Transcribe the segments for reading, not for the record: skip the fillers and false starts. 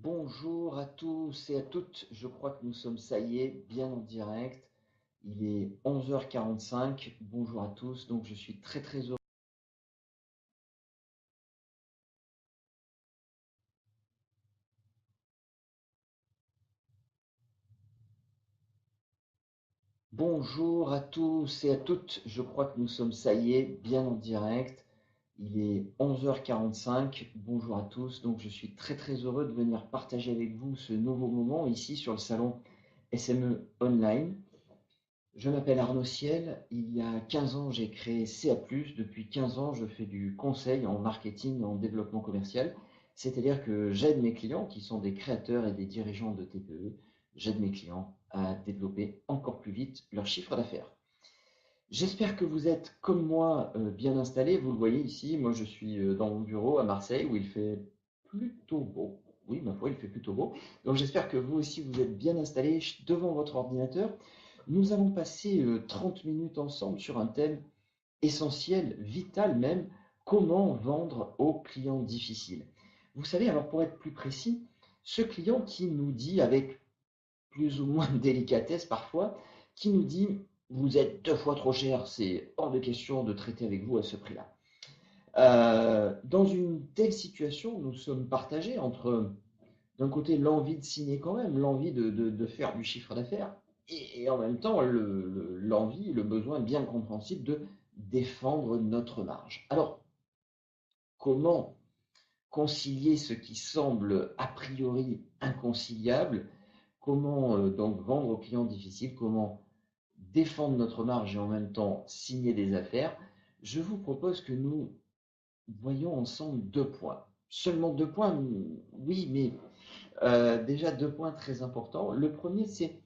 Bonjour à tous et à toutes, je crois que nous sommes, ça y est, bien en direct. Il est 11h45, bonjour à tous, donc je suis très très heureux. Bonjour à tous et à toutes, je crois que nous sommes, ça y est, bien en direct. Il est 11h45, bonjour à tous, donc je suis très très heureux de venir partager avec vous ce nouveau moment ici sur le salon SME Online. Je m'appelle Arnaud Ciel. Il y a 15 ans, j'ai créé CA+. Depuis 15 ans, je fais du conseil en marketing et en développement commercial. C'est-à-dire que j'aide mes clients, qui sont des créateurs et des dirigeants de TPE, j'aide mes clients à développer encore plus vite leur chiffre d'affaires. J'espère que vous êtes, comme moi, bien installés. Vous le voyez ici, moi je suis dans mon bureau à Marseille où il fait plutôt beau. Oui, ma foi, il fait plutôt beau. Donc j'espère que vous aussi, vous êtes bien installés devant votre ordinateur. Nous allons passer 30 minutes ensemble sur un thème essentiel, vital même, comment vendre aux clients difficiles. Vous savez, alors pour être plus précis, ce client qui nous dit avec plus ou moins de délicatesse parfois, qui nous dit vous êtes 2 fois trop cher, c'est hors de question de traiter avec vous à ce prix-là. Dans une telle situation, nous sommes partagés entre d'un côté l'envie de signer quand même, l'envie de faire du chiffre d'affaires, et en même temps l'envie, le besoin bien compréhensible de défendre notre marge. Alors, comment concilier ce qui semble a priori inconciliable? Comment donc vendre aux clients difficiles? Comment défendre notre marge et en même temps signer des affaires? Je vous propose que nous voyons ensemble 2 points. Seulement 2 points, oui, mais déjà 2 points très importants. Le premier, c'est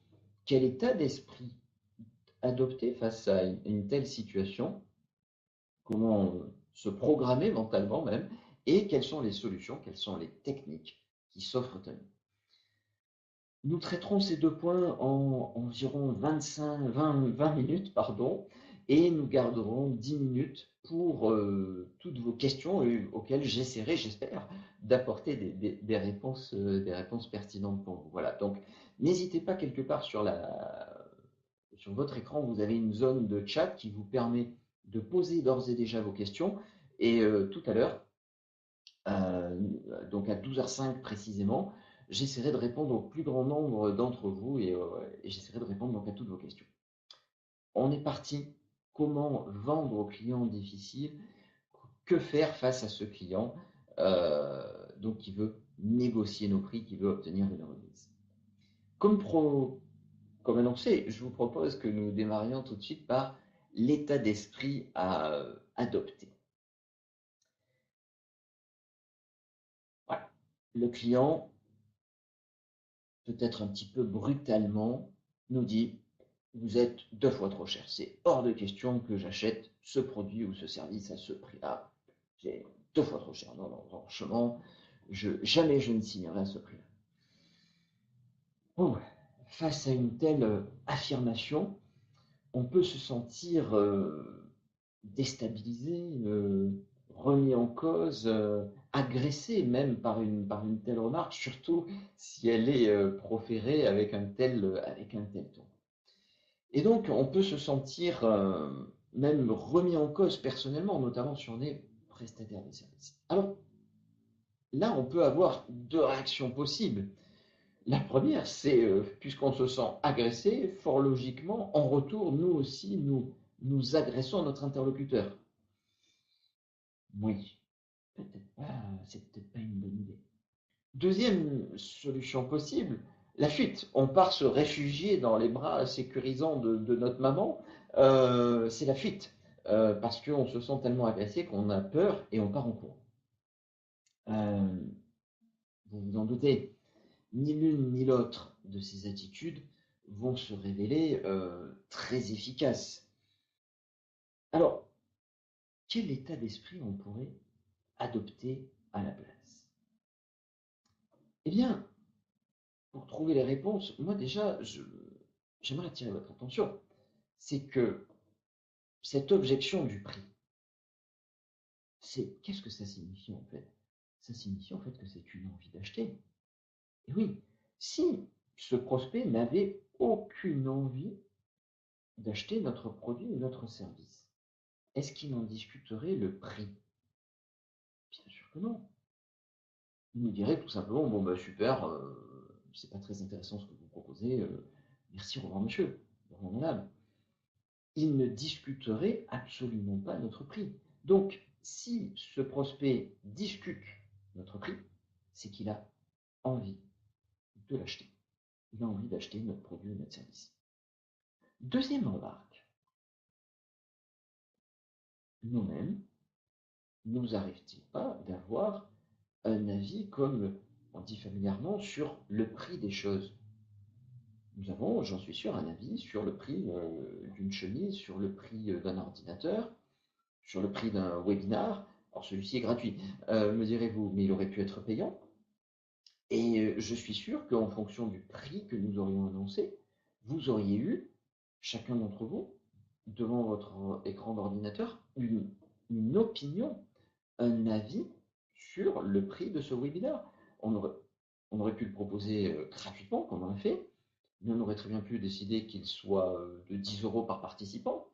quel état d'esprit adopter face à une telle situation, comment se programmer mentalement même, et quelles sont les solutions, quelles sont les techniques qui s'offrent à nous. Nous traiterons ces 2 points en environ 20 minutes, pardon, et nous garderons 10 minutes pour toutes vos questions auxquelles j'essaierai, j'espère, d'apporter des réponses pertinentes pour vous. Voilà, donc n'hésitez pas quelque part sur votre écran, vous avez une zone de chat qui vous permet de poser d'ores et déjà vos questions. Et tout à l'heure, euh, donc à 12h05 précisément, j'essaierai de répondre au plus grand nombre d'entre vous et j'essaierai de répondre donc à toutes vos questions. On est parti. Comment vendre aux clients difficiles? Que faire face à ce client donc qui veut négocier nos prix, qui veut obtenir une remise? Comme, comme annoncé, je vous propose que nous démarrions tout de suite par l'état d'esprit à adopter. Voilà. Le client, peut-être un petit peu brutalement, nous dit vous êtes 2 fois trop cher. C'est hors de question que j'achète ce produit ou ce service à ce prix-là. C'est 2 fois trop cher. Non, non, franchement, jamais je ne signerai à ce prix-là. Oh, face à une telle affirmation, on peut se sentir déstabilisé, remis en cause, agressé même par une telle remarque, surtout si elle est proférée avec un tel ton. Et donc, on peut se sentir même remis en cause personnellement, notamment si on est prestataire de service. Alors là, on peut avoir 2 réactions possibles. La première, c'est, puisqu'on se sent agressé, fort logiquement, en retour, nous aussi, nous agressons notre interlocuteur. Oui, peut-être pas, c'est peut-être pas une bonne idée. Deuxième solution possible, la fuite. On part se réfugier dans les bras sécurisants de notre maman. C'est la fuite. Parce qu'on se sent tellement agressé qu'on a peur et on part en courant. Euh, vous vous en doutez, ni l'une ni l'autre de ces attitudes vont se révéler très efficaces. Alors, quel état d'esprit on pourrait adopter à la place? Eh bien, pour trouver les réponses, moi déjà, j'aimerais attirer votre attention. C'est que cette objection du prix, qu'est-ce que ça signifie en fait? Ça signifie en fait que c'est une envie d'acheter. Et oui, si ce prospect n'avait aucune envie d'acheter notre produit ou notre service, est-ce qu'il en discuterait le prix? Bien sûr que non. Il nous dirait tout simplement, bon bah super, c'est pas très intéressant ce que vous proposez, merci, au revoir monsieur, au revoir madame. Il ne discuterait absolument pas notre prix. Donc, si ce prospect discute notre prix, c'est qu'il a envie de l'acheter. Il a envie d'acheter notre produit ou notre service. Deuxième remarque, nous-mêmes, nous arrive-t-il pas d'avoir un avis, comme on dit familièrement, sur le prix des choses? Nous avons, j'en suis sûr, un avis sur le prix d'une chemise, sur le prix d'un ordinateur, sur le prix d'un webinar. Alors celui-ci est gratuit, me direz-vous, mais il aurait pu être payant. Et je suis sûr qu'en fonction du prix que nous aurions annoncé, vous auriez eu, chacun d'entre vous, devant votre écran d'ordinateur, une opinion, un avis sur le prix de ce webinaire. On aurait, on aurait pu le proposer gratuitement, comme on l'a fait, mais on aurait très bien pu décider qu'il soit de 10 euros par participant,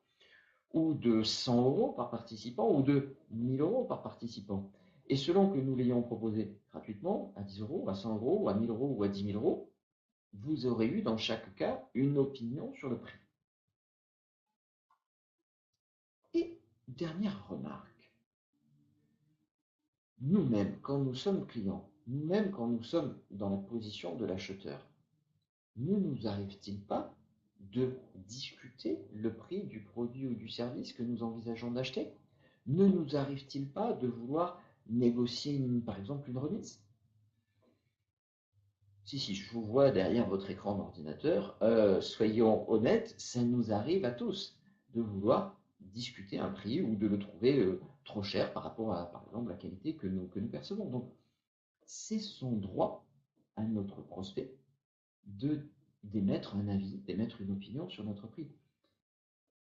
ou de 100 euros par participant, ou de 1000 euros par participant. Et selon que nous l'ayons proposé gratuitement, à 10 euros, à 100 euros, à 1000 euros ou à 10 000 euros, vous aurez eu dans chaque cas une opinion sur le prix. Et dernière remarque, nous-mêmes, quand nous sommes clients, nous-mêmes, quand nous sommes dans la position de l'acheteur, ne nous arrive-t-il pas de discuter le prix du produit ou du service que nous envisageons d'acheter? Ne nous arrive-t-il pas de vouloir négocier, par exemple, une remise? Si, je vous vois derrière votre écran d'ordinateur, soyons honnêtes, ça nous arrive à tous de vouloir discuter un prix ou de le trouver trop cher par rapport à, par exemple, la qualité que nous percevons. Donc, c'est son droit à notre prospect d'émettre un avis, d'émettre une opinion sur notre prix.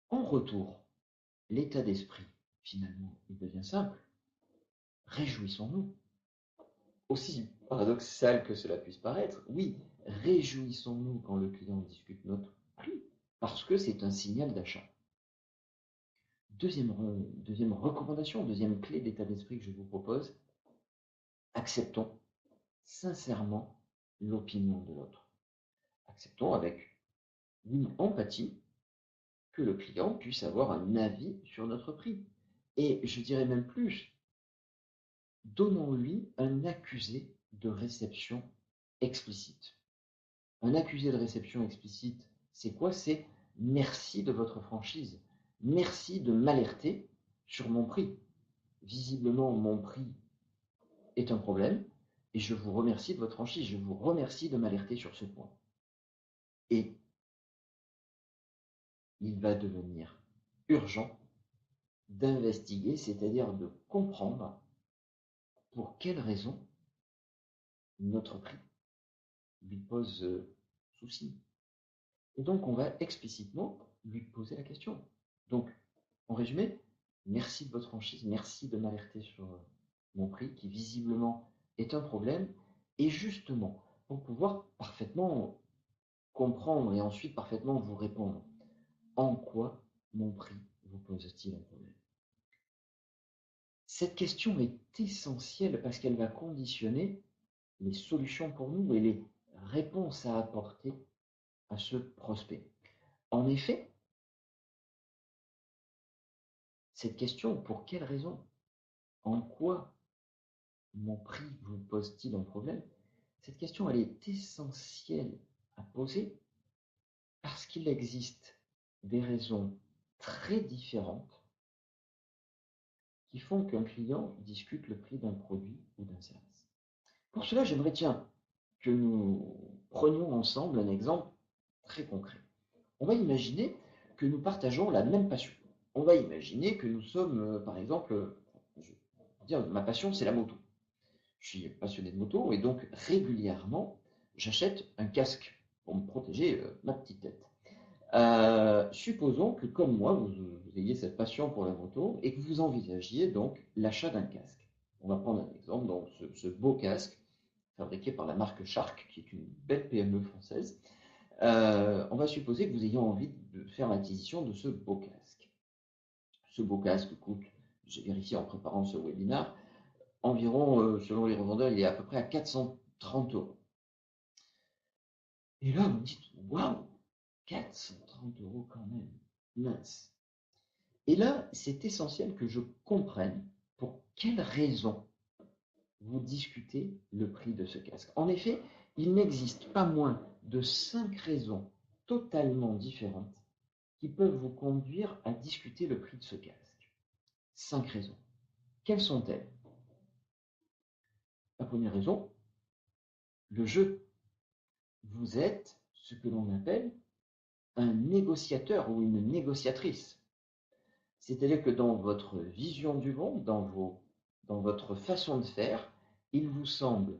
En retour, l'état d'esprit, finalement, il devient simple. Réjouissons-nous. Aussi paradoxal que cela puisse paraître, oui, réjouissons-nous quand le client discute notre prix, parce que c'est un signal d'achat. Deuxième recommandation, deuxième clé d'état d'esprit que je vous propose, acceptons sincèrement l'opinion de l'autre. Acceptons avec, oui, empathie, que le client puisse avoir un avis sur notre prix. Et je dirais même plus, donnons-lui un accusé de réception explicite. Un accusé de réception explicite, c'est quoi? C'est merci de votre franchise. Merci de m'alerter sur mon prix. Visiblement, mon prix est un problème et je vous remercie de votre franchise. Je vous remercie de m'alerter sur ce point. Et il va devenir urgent d'investiguer, c'est-à-dire de comprendre pour quelles raisons notre prix lui pose souci. Et donc, on va explicitement lui poser la question. Donc, en résumé, merci de votre franchise, merci de m'alerter sur mon prix qui visiblement est un problème. Et justement, pour pouvoir parfaitement comprendre et ensuite parfaitement vous répondre, en quoi mon prix vous pose-t-il un problème? Cette question est essentielle parce qu'elle va conditionner les solutions pour nous et les réponses à apporter à ce prospect. En effet, cette question, pour quelle raison? En quoi mon prix vous pose-t-il un problème? Cette question, elle est essentielle à poser parce qu'il existe des raisons très différentes qui font qu'un client discute le prix d'un produit ou d'un service. Pour cela, j'aimerais que nous prenions ensemble un exemple très concret. On va imaginer que nous partageons la même passion. On va imaginer que nous sommes, par exemple, je vais dire, ma passion, c'est la moto. Je suis passionné de moto et donc régulièrement, j'achète un casque pour me protéger ma petite tête. Supposons que comme moi, vous ayez cette passion pour la moto et que vous envisagiez donc l'achat d'un casque. On va prendre un exemple, donc ce beau casque fabriqué par la marque Shark, qui est une belle PME française. On va supposer que vous ayez envie de faire l'acquisition de ce beau casque. Ce beau casque coûte, j'ai vérifié en préparant ce webinaire, environ, selon les revendeurs, il est à peu près à 430 euros. Et là, vous me dites, waouh, 430 euros quand même, mince. Et là, c'est essentiel que je comprenne pour quelles raisons vous discutez le prix de ce casque. En effet, il n'existe pas moins de 5 raisons totalement différentes qui peuvent vous conduire à discuter le prix de ce casque. 5 raisons. Quelles sont-elles? La première raison, le jeu. Vous êtes ce que l'on appelle un négociateur ou une négociatrice. C'est-à-dire que dans votre vision du monde, dans votre façon de faire, il vous semble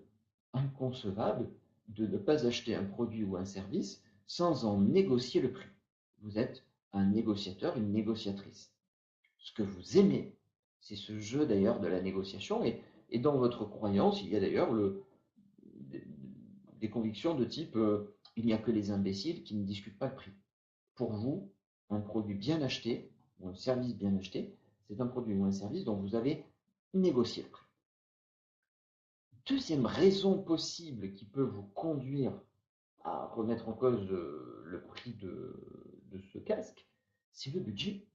inconcevable de ne pas acheter un produit ou un service sans en négocier le prix. Vous êtes un négociateur, une négociatrice. Ce que vous aimez, c'est ce jeu d'ailleurs de la négociation, et dans votre croyance, il y a d'ailleurs des convictions de type il n'y a que les imbéciles qui ne discutent pas le prix. Pour vous, un produit bien acheté ou un service bien acheté, c'est un produit ou un service dont vous avez négocié le prix. Deuxième raison possible qui peut vous conduire à remettre en cause le prix de ce casque, c'est le budget.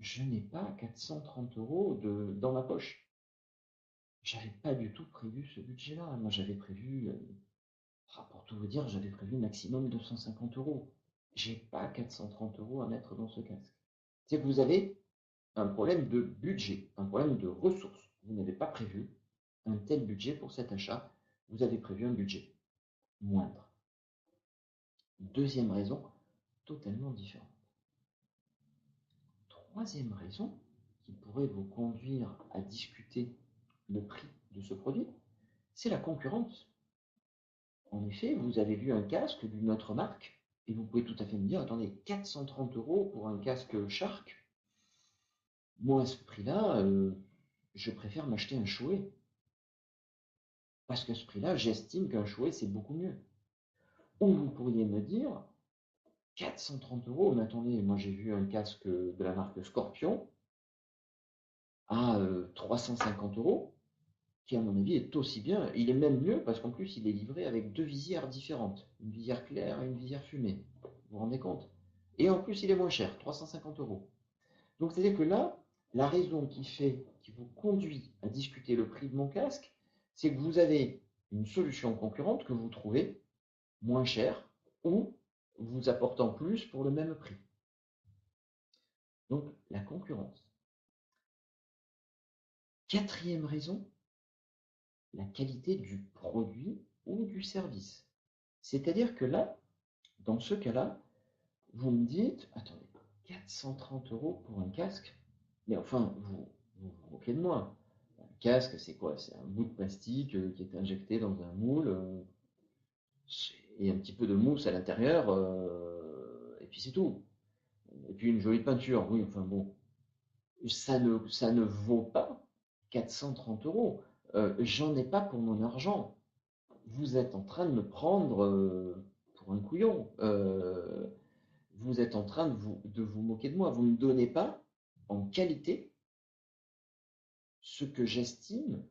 Je n'ai pas 430 euros dans ma poche. J'avais pas du tout prévu ce budget-là. Moi, j'avais prévu, pour tout vous dire, j'avais prévu maximum 250 euros. J'ai pas 430 euros à mettre dans ce casque. C'est que vous avez un problème de budget, un problème de ressources. Vous n'avez pas prévu un tel budget pour cet achat. Vous avez prévu un budget moindre. Deuxième raison, totalement différente. Troisième raison qui pourrait vous conduire à discuter le prix de ce produit, c'est la concurrence. En effet, vous avez vu un casque d'une autre marque et vous pouvez tout à fait me dire, attendez, 430 euros pour un casque Shark, moi à ce prix-là, je préfère m'acheter un Shure. Parce qu'à ce prix-là, j'estime qu'un Shure, c'est beaucoup mieux. Ou vous pourriez me dire, 430 euros, mais attendez, moi j'ai vu un casque de la marque Scorpion à 350 euros, qui à mon avis est aussi bien. Il est même mieux parce qu'en plus il est livré avec deux visières différentes, une visière claire et une visière fumée. Vous vous rendez compte? Et en plus il est moins cher, 350 euros. Donc c'est-à-dire que là, la raison qui vous conduit à discuter le prix de mon casque, c'est que vous avez une solution concurrente que vous trouvez moins chère ou vous apportant plus pour le même prix. Donc la concurrence. Quatrième raison, la qualité du produit ou du service. C'est-à-dire que là, dans ce cas-là, vous me dites, attendez, 430 euros pour un casque, mais enfin, vous moquez de moi. Un casque, c'est quoi? C'est un bout de plastique qui est injecté dans un moule et un petit peu de mousse à l'intérieur, et puis c'est tout. Et puis une jolie peinture, oui, enfin bon, ça ne vaut pas 430 euros. J'en ai pas pour mon argent. Vous êtes en train de me prendre pour un couillon. Vous êtes en train de vous moquer de moi. Vous ne me donnez pas en qualité ce que j'estime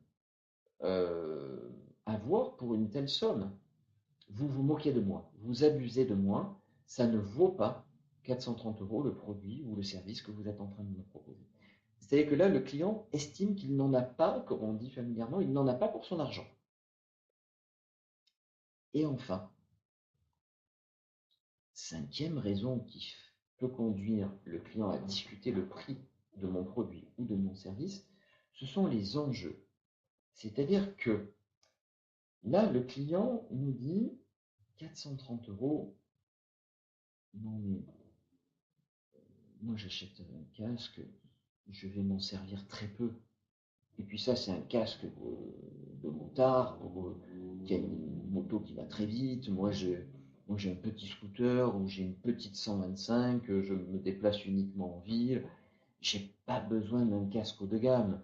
avoir pour une telle somme. Vous vous moquez de moi, vous abusez de moi, ça ne vaut pas 430 euros le produit ou le service que vous êtes en train de me proposer. C'est-à-dire que là, le client estime qu'il n'en a pas, comme on dit familièrement, il n'en a pas pour son argent. Et enfin, cinquième raison qui peut conduire le client à discuter le prix de mon produit ou de mon service, ce sont les enjeux. C'est-à-dire que là, le client nous dit 430 euros, non mais moi j'achète un casque, je vais m'en servir très peu. Et puis ça, c'est un casque de motard, qui a une moto qui va très vite. Moi, j'ai un petit scooter ou j'ai une petite 125, je me déplace uniquement en ville. J'ai pas besoin d'un casque haut de gamme.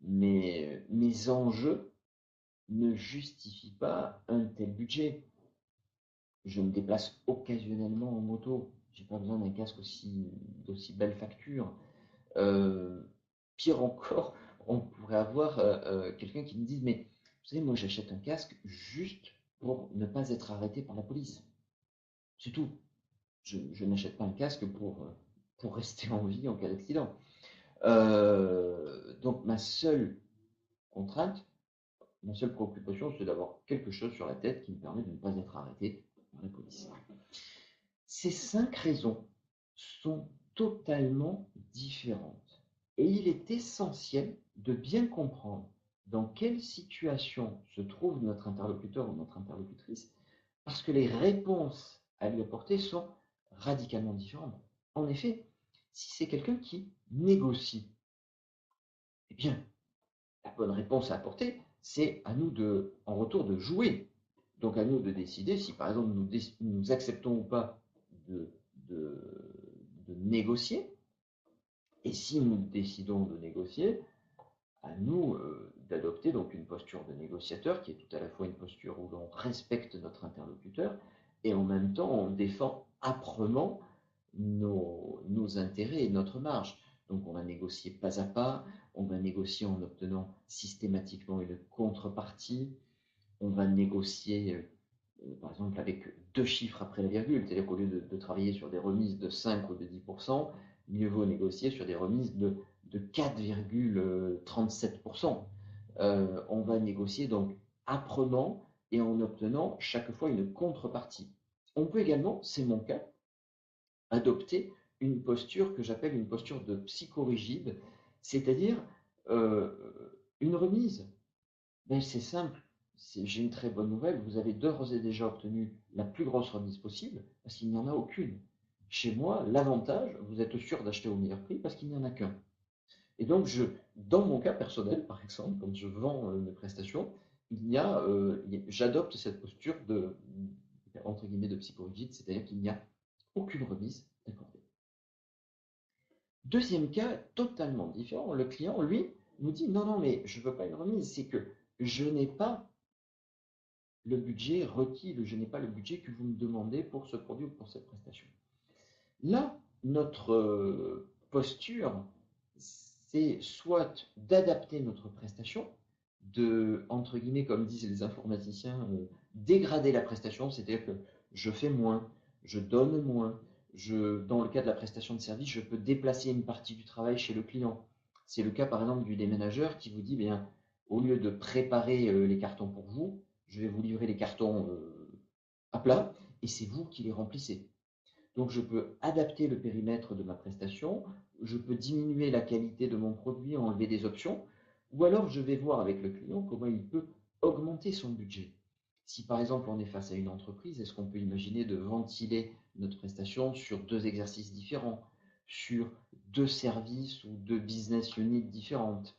Mais mes enjeux ne justifie pas un tel budget. Je me déplace occasionnellement en moto. Je n'ai pas besoin d'un casque d'aussi belle facture. Euh, Pire encore, on pourrait avoir quelqu'un qui me dise, mais vous savez, moi j'achète un casque juste pour ne pas être arrêté par la police. C'est tout. Je n'achète pas un casque pour rester en vie en cas d'accident. Donc ma seule contrainte, ma seule préoccupation, c'est d'avoir quelque chose sur la tête qui me permet de ne pas être arrêté par la police. Ces 5 raisons sont totalement différentes. Et il est essentiel de bien comprendre dans quelle situation se trouve notre interlocuteur ou notre interlocutrice, parce que les réponses à lui apporter sont radicalement différentes. En effet, si c'est quelqu'un qui négocie, eh bien, la bonne réponse à apporter, c'est à nous en retour de jouer. Donc à nous de décider si par exemple nous acceptons ou pas de, de, de négocier. Et si nous décidons de négocier, à nous d'adopter donc une posture de négociateur qui est tout à la fois une posture où l'on respecte notre interlocuteur et en même temps on défend âprement nos intérêts et notre marge. Donc on va négocier pas à pas, on va négocier en obtenant systématiquement une contrepartie, on va négocier par exemple avec 2 chiffres après la virgule, c'est-à-dire qu'au lieu de travailler sur des remises de 5 ou de 10%, mieux vaut négocier sur des remises de 4,37%. On va négocier donc âprement et en obtenant chaque fois une contrepartie. On peut également, c'est mon cas, adopter une posture que j'appelle une posture de psychorigide, c'est-à-dire euh, une remise. Ben, c'est simple, j'ai une très bonne nouvelle, vous avez d'ores et déjà obtenu la plus grosse remise possible parce qu'il n'y en a aucune. Chez moi, l'avantage, vous êtes sûr d'acheter au meilleur prix parce qu'il n'y en a qu'un. Et donc, dans mon cas personnel, par exemple, quand je vends mes prestations, j'adopte cette posture entre guillemets, de psychorigide, c'est-à-dire qu'il n'y a aucune remise accordée. Deuxième cas, totalement différent, le client, lui, nous dit non, non, mais je ne veux pas une remise, c'est que je n'ai pas le budget requis, je n'ai pas le budget que vous me demandez pour ce produit ou pour cette prestation. Là, notre posture, c'est soit d'adapter notre prestation, entre guillemets, comme disent les informaticiens, dégrader la prestation, c'est-à-dire que je fais moins, je donne moins, dans le cas de la prestation de service, je peux déplacer une partie du travail chez le client. C'est le cas par exemple du déménageur qui vous dit, bien, au lieu de préparer les cartons pour vous, je vais vous livrer les cartons à plat et c'est vous qui les remplissez. Donc je peux adapter le périmètre de ma prestation, je peux diminuer la qualité de mon produit, enlever des options, ou alors je vais voir avec le client comment il peut augmenter son budget. Si par exemple on est face à une entreprise, est-ce qu'on peut imaginer de ventiler notre prestation sur 2 exercices différents, sur 2 services ou 2 business units différentes?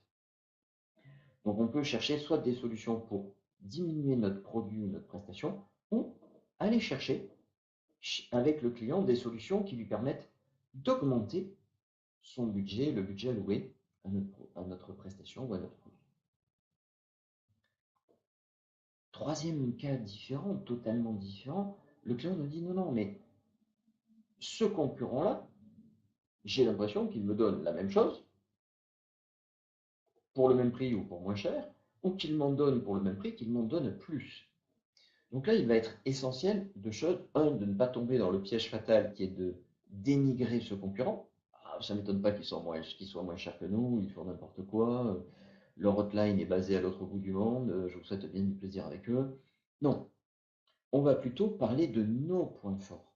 Donc on peut chercher soit des solutions pour diminuer notre produit ou notre prestation, ou aller chercher avec le client des solutions qui lui permettent d'augmenter son budget, le budget alloué à notre prestation ou à notre produit. Troisième cas différent, totalement différent, le client nous dit non, non, mais ce concurrent-là, j'ai l'impression qu'il me donne la même chose pour le même prix ou pour moins cher, ou qu'il m'en donne pour le même prix, qu'il m'en donne plus. Donc là, il va être essentiel de choses, de ne pas tomber dans le piège fatal qui est de dénigrer ce concurrent. Ah, ça ne m'étonne pas qu'ils soient moins chers que nous, ils font n'importe quoi, leur hotline est basée à l'autre bout du monde, je vous souhaite bien du plaisir avec eux. Non, on va plutôt parler de nos points forts.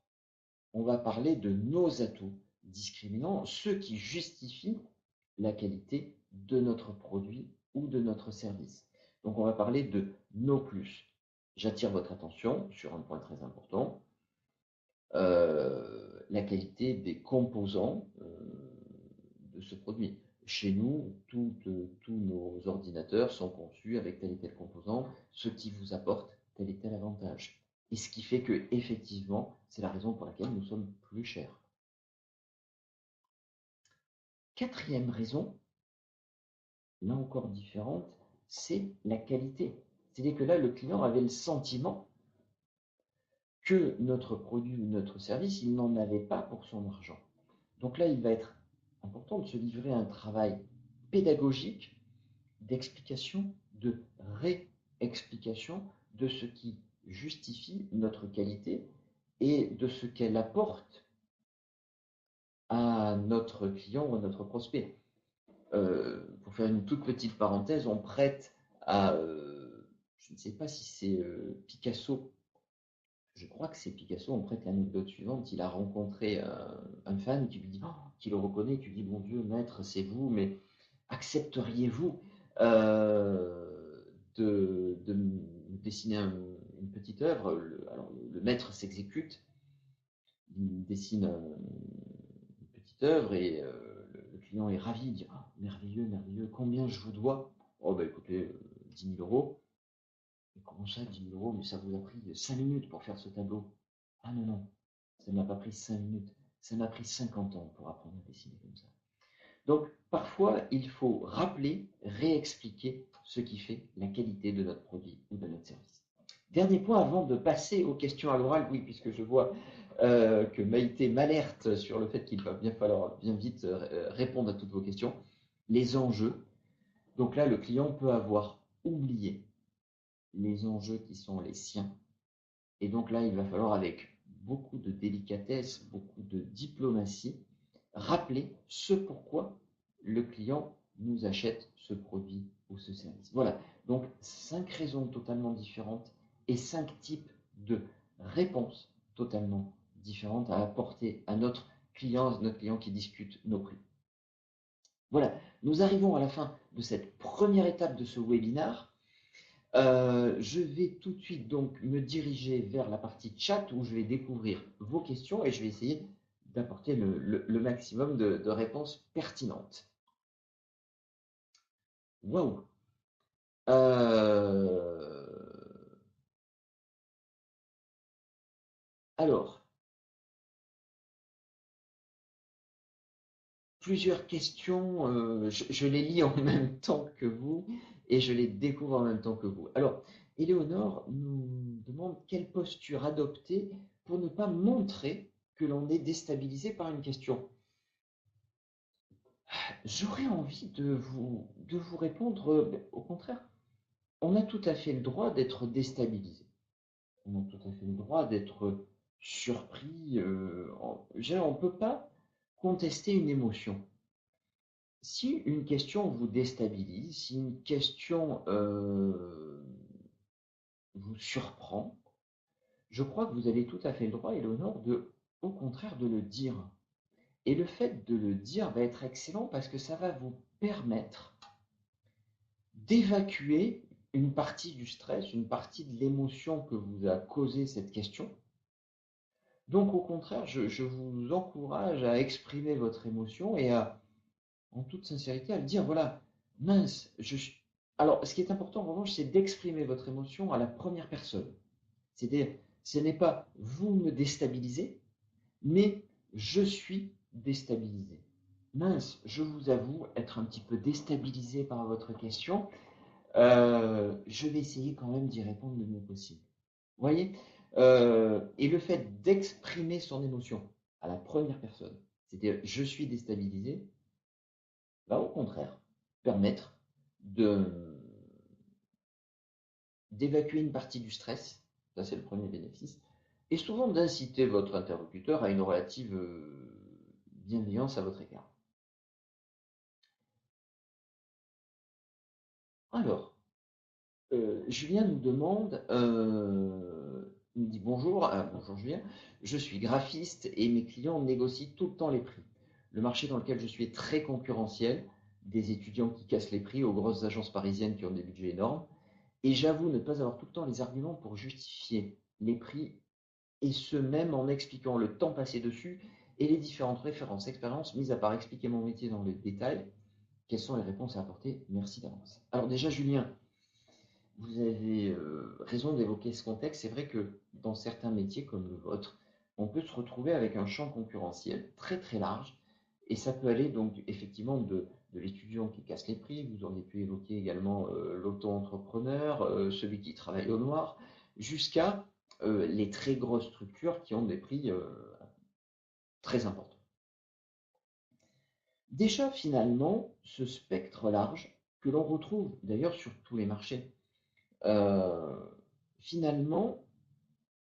On va parler de nos atouts discriminants, ceux qui justifient la qualité de notre produit ou de notre service. Donc on va parler de nos plus. J'attire votre attention sur un point très important, la qualité des composants de ce produit. Chez nous, tous nos ordinateurs sont conçus avec tel et tel composant, ce qui vous apporte tel et tel avantage. Et ce qui fait que, effectivement, c'est la raison pour laquelle nous sommes plus chers. Quatrième raison, là encore différente, c'est la qualité. C'est-à-dire que là, le client avait le sentiment que notre produit ou notre service, il n'en avait pas pour son argent. Donc là, il va être important de se livrer à un travail pédagogique, d'explication, de réexplication de ce qui justifie notre qualité et de ce qu'elle apporte à notre client ou à notre prospect. Pour faire une toute petite parenthèse, on prête à, je ne sais pas si c'est Picasso, je crois que c'est Picasso, on prête l'anecdote suivante, il a rencontré un fan qui lui dit, qui le reconnaît, qui lui dit, bon Dieu, maître, c'est vous, mais accepteriez-vous de dessiner une petite œuvre? Alors, le maître s'exécute, il dessine une petite œuvre et le client est ravi, il dit, merveilleux, merveilleux, combien je vous dois? Oh, bah écoutez, 10 000 euros. Et comment ça, 10 000 euros? Mais ça vous a pris 5 minutes pour faire ce tableau. Ah non, non, ça ne m'a pas pris 5 minutes, ça m'a pris 50 ans pour apprendre à dessiner comme ça. Donc, parfois, il faut rappeler, réexpliquer ce qui fait la qualité de notre produit ou de notre service. Dernier point avant de passer aux questions à l'oral, oui, puisque je vois que Maïté m'alerte sur le fait qu'il va bien falloir bien vite répondre à toutes vos questions. Les enjeux. Donc là, le client peut avoir oublié les enjeux qui sont les siens. Et donc là, il va falloir, avec beaucoup de délicatesse, beaucoup de diplomatie, rappeler ce pourquoi le client nous achète ce produit ou ce service. Voilà, donc 5 raisons totalement différentes et 5 types de réponses totalement différentes à apporter à notre client qui discute nos prix. Voilà, nous arrivons à la fin de cette première étape de ce webinaire. Je vais tout de suite donc me diriger vers la partie chat où je vais découvrir vos questions et je vais essayer d'apporter le maximum de réponses pertinentes. Waouh! Alors, plusieurs questions, je les lis en même temps que vous et je les découvre en même temps que vous. Alors, Éléonore nous demande quelle posture adopter pour ne pas montrer que l'on est déstabilisé par une question. J'aurais envie de vous répondre, au contraire, on a tout à fait le droit d'être déstabilisé. On a tout à fait le droit d'être surpris. On ne peut pas contester une émotion. Si une question vous déstabilise, si une question vous surprend, je crois que vous avez tout à fait le droit et l'honneur au contraire, de le dire. Et le fait de le dire va être excellent parce que ça va vous permettre d'évacuer une partie du stress, une partie de l'émotion que vous a causé cette question. Donc au contraire, je vous encourage à exprimer votre émotion et en toute sincérité, à le dire, voilà, mince, Alors, ce qui est important, en revanche, c'est d'exprimer votre émotion à la première personne. C'est-à-dire, ce n'est pas vous me déstabilisez, mais je suis déstabilisé. Mince, je vous avoue être un petit peu déstabilisé par votre question. Je vais essayer quand même d'y répondre le mieux possible. Vous voyez? Et le fait d'exprimer son émotion à la première personne, c'est-à-dire je suis déstabilisé, va au contraire permettre d'évacuer une partie du stress, ça c'est le premier bénéfice, et souvent d'inciter votre interlocuteur à une relative bienveillance à votre égard. Alors, Julien nous demande, il nous dit bonjour, bonjour Julien, je suis graphiste et mes clients négocient tout le temps les prix. Le marché dans lequel je suis est très concurrentiel, des étudiants qui cassent les prix aux grosses agences parisiennes qui ont des budgets énormes, et j'avoue ne pas avoir tout le temps les arguments pour justifier les prix, et ce même en expliquant le temps passé dessus et les différentes références, expériences, mis à part expliquer mon métier dans le détail. Quelles sont les réponses à apporter? Merci d'avance. Alors déjà Julien, vous avez raison d'évoquer ce contexte. C'est vrai que dans certains métiers comme le vôtre, on peut se retrouver avec un champ concurrentiel très très large et ça peut aller donc effectivement de l'étudiant qui casse les prix, vous auriez pu évoquer également l'auto-entrepreneur, celui qui travaille au noir, jusqu'à les très grosses structures qui ont des prix très importants. Déjà, finalement, ce spectre large, que l'on retrouve d'ailleurs sur tous les marchés, finalement,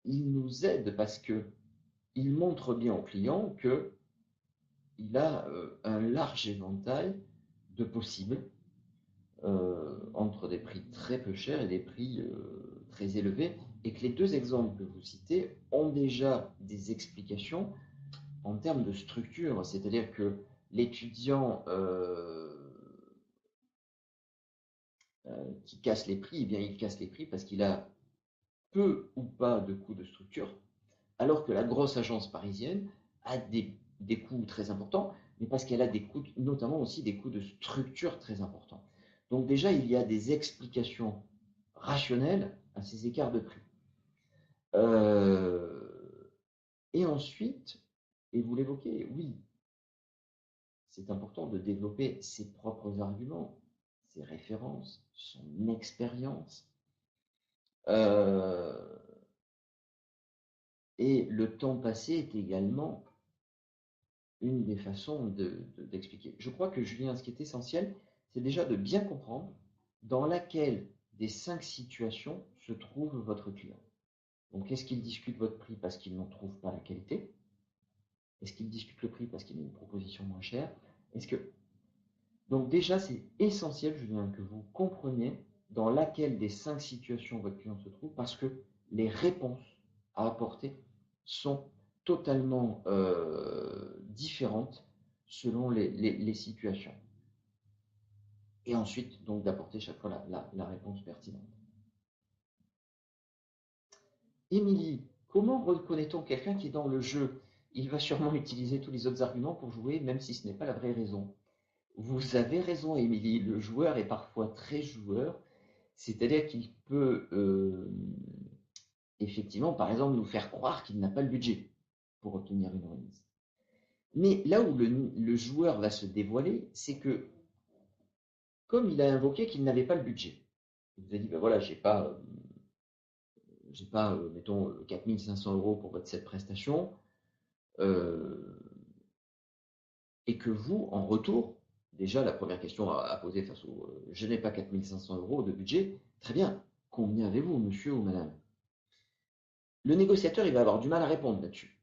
il nous aide parce qu'il montre bien au client qu'il a un large éventail de possibles entre des prix très peu chers et des prix très élevés, et que les deux exemples que vous citez ont déjà des explications en termes de structure, c'est-à-dire que l'étudiant qui casse les prix, eh bien, il casse les prix parce qu'il a peu ou pas de coûts de structure, alors que la grosse agence parisienne a des coûts très importants, mais parce qu'elle a des coûts, notamment aussi des coûts de structure très importants. Donc déjà, il y a des explications rationnelles à ces écarts de prix. Et ensuite, et vous l'évoquez, oui, c'est important de développer ses propres arguments, ses références, son expérience. Et le temps passé est également une des façons d'expliquer. Je crois que, Julien, ce qui est essentiel, c'est déjà de bien comprendre dans laquelle des 5 situations se trouve votre client. Donc, est-ce qu'il discute votre prix parce qu'il n'en trouve pas la qualité? Est-ce qu'il discute le prix parce qu'il a une proposition moins chère? Est-ce que... Donc déjà, c'est essentiel, Julien, que vous compreniez dans laquelle des 5 situations votre client se trouve, parce que les réponses à apporter sont totalement différentes selon les situations. Et ensuite, donc, d'apporter chaque fois la réponse pertinente. Émilie, comment reconnaît-on quelqu'un qui est dans le jeu? Il va sûrement utiliser tous les autres arguments pour jouer, même si ce n'est pas la vraie raison. Vous avez raison, Émilie, le joueur est parfois très joueur, c'est-à-dire qu'il peut effectivement, par exemple, nous faire croire qu'il n'a pas le budget pour obtenir une remise. Mais là où le joueur va se dévoiler, c'est que, comme il a invoqué qu'il n'avait pas le budget, il vous a dit, ben voilà, j'ai pas, mettons, 4 500 € pour cette prestation, et que vous, en retour, déjà, la première question à poser face au je n'ai pas 4 500 € de budget, très bien, combien avez-vous, monsieur ou madame? Le négociateur, il va avoir du mal à répondre là-dessus.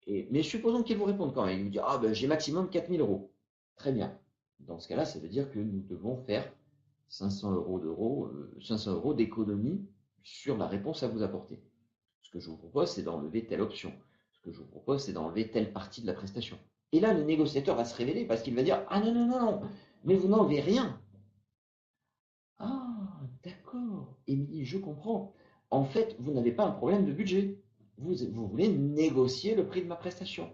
Mais supposons qu'il vous réponde quand même. Il vous dit, ah ben j'ai maximum 4 000 €. Très bien. Dans ce cas-là, ça veut dire que nous devons faire 500 € d'économie sur la réponse à vous apporter. Ce que je vous propose, c'est d'enlever telle option. Ce que je vous propose, c'est d'enlever telle partie de la prestation. Et là, le négociateur va se révéler parce qu'il va dire, ah non, non, non, non, mais vous n'enlevez rien. Ah, d'accord, Émilie, je comprends. En fait, vous n'avez pas un problème de budget. Vous voulez négocier le prix de ma prestation.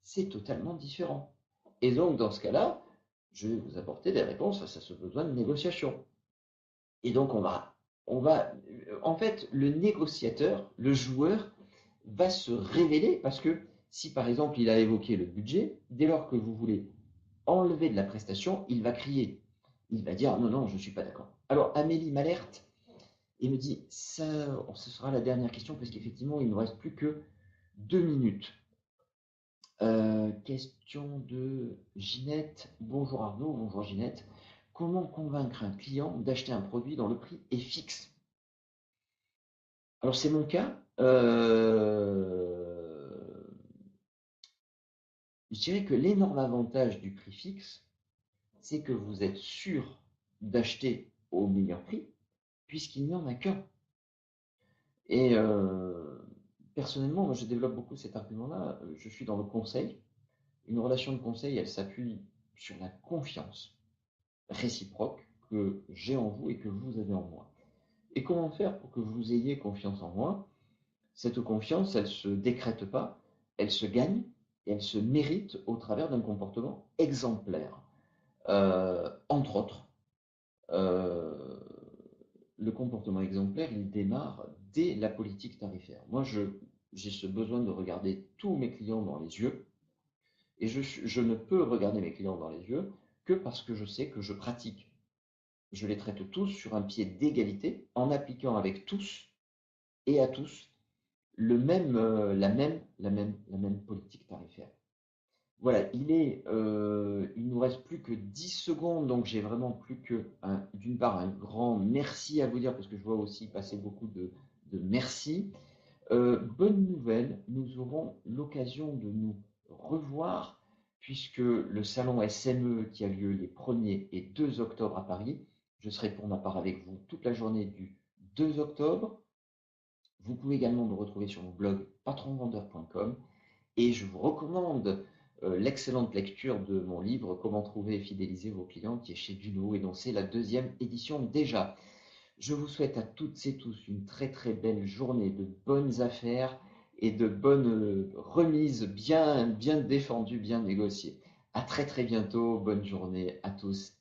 C'est totalement différent. Et donc, dans ce cas-là, je vais vous apporter des réponses face à ce besoin de négociation. Et donc, en fait, le négociateur, le joueur, va se révéler parce que si, par exemple, il a évoqué le budget, dès lors que vous voulez enlever de la prestation, il va crier. Il va dire, non, non, je ne suis pas d'accord. Alors, Amélie m'alerte et me dit, ça, ce sera la dernière question parce qu'effectivement, il ne nous reste plus que 2 minutes. Question de Ginette. Bonjour Arnaud, bonjour Ginette. Comment convaincre un client d'acheter un produit dont le prix est fixe? Alors c'est mon cas. Je dirais que l'énorme avantage du prix fixe, c'est que vous êtes sûr d'acheter au meilleur prix, puisqu'il n'y en a qu'un. Et personnellement, moi je développe beaucoup cet argument-là. Je suis dans le conseil. Une relation de conseil, elle s'appuie sur la confiance réciproque que j'ai en vous et que vous avez en moi. Et comment faire pour que vous ayez confiance en moi? Cette confiance, elle ne se décrète pas, elle se gagne et elle se mérite au travers d'un comportement exemplaire. Entre autres, le comportement exemplaire, il démarre dès la politique tarifaire. Moi, j'ai ce besoin de regarder tous mes clients dans les yeux, et je ne peux regarder mes clients dans les yeux que parce que je sais que je pratique. Je les traite tous sur un pied d'égalité en appliquant avec tous et à tous la même politique tarifaire. Voilà, il nous reste plus que 10 secondes, donc j'ai vraiment plus que, d'une part, un grand merci à vous dire, parce que je vois aussi passer beaucoup de merci. Bonne nouvelle, nous aurons l'occasion de nous revoir, puisque le salon SME qui a lieu les 1er et 2 octobre à Paris, je serai pour ma part avec vous toute la journée du 2 octobre. Vous pouvez également me retrouver sur mon blog patronvendeur.com et je vous recommande l'excellente lecture de mon livre Comment trouver et fidéliser vos clients qui est chez Duno et dont c'est la 2e édition déjà. Je vous souhaite à toutes et tous une très très belle journée, de bonnes affaires et de bonnes remises bien défendues, bien négociées. À très très bientôt, bonne journée à tous